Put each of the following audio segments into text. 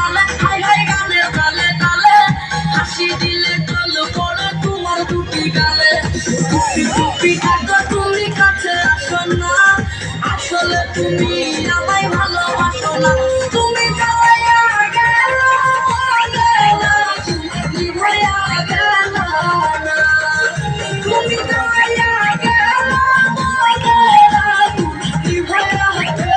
তালে high high গানের তালে তালে হাসি দিলে চল পড়ে তোমার দুটি গালে টুপি টুপি ডাকো তুমি কাছে আসো না আসলে তুমি আমায় ভালোবাসো না তুমি যাইয়া গেল তুমি ভাইয়া গেল না তুমি যাইয়া গেল তুমি ভাইয়া গেল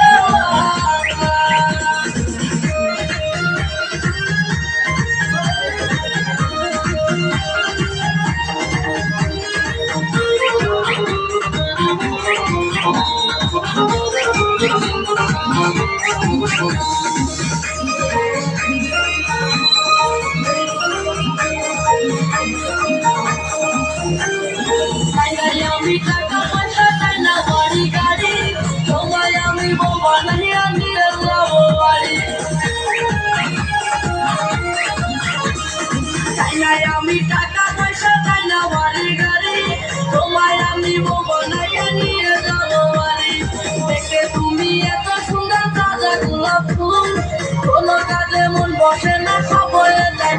আমি টাকা পয়সা চাই না বাড়ি গাড়ি তোমায় আমি বাবা নাই আমি যাবো বাড়ি চাই না আমি টাকা পয়সা চাই না বাড়ি গাড়ি তোমায় আমি বাবা নাই নিয়ে যাবো বাড়ি দেখে তুমি এত সুন্দর তাজা গোলাপ ফুল কোনো কাজে মন বসে না সব হয়ে যায়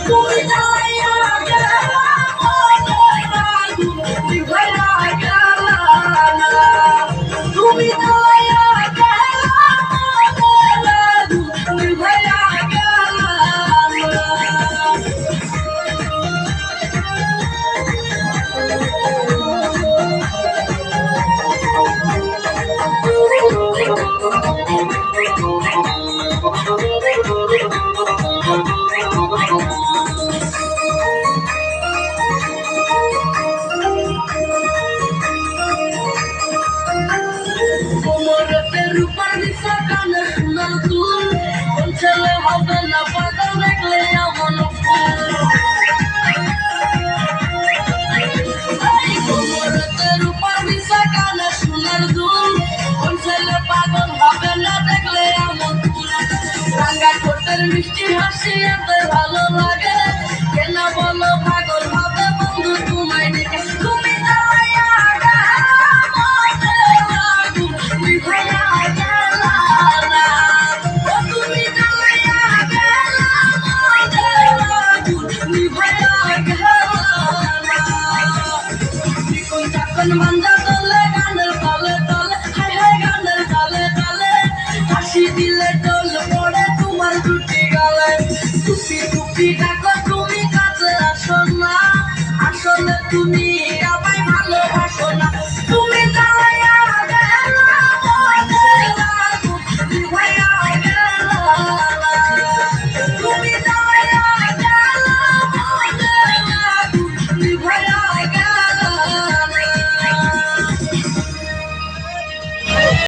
তুমি যাইয়া গেলা তুমি যাইয়া গেলা তুমি ভাইয়া গেলা কোমরেতে রূপার নিশা কানে সোনার দুল কোন ছেলে হবে না পাগল দেখলে এমন ফুল কোমরেতে রূপার নিশা কানে সোনার দুল কোন ছেলে পাগল হবে না দেখলে এমন ফুল রাঙা ঠোঁটের মিষ্টি হাসি এত ভালো লাগে কেন বলো পাগল হবে বন্ধু তোমায় দেখে তুমি যাইয়া তুমি ভাইয়া গেলা না তুমি যাইয়া গেলা তুমি ভাইয়া গেলা না কোন চাকন মাঞ্জা দলে গানের তালে তালে হাই হাই গানের তালে তালে হাসি দিলে চল পড়ে তোমার দুটি গালে টুপি টুপি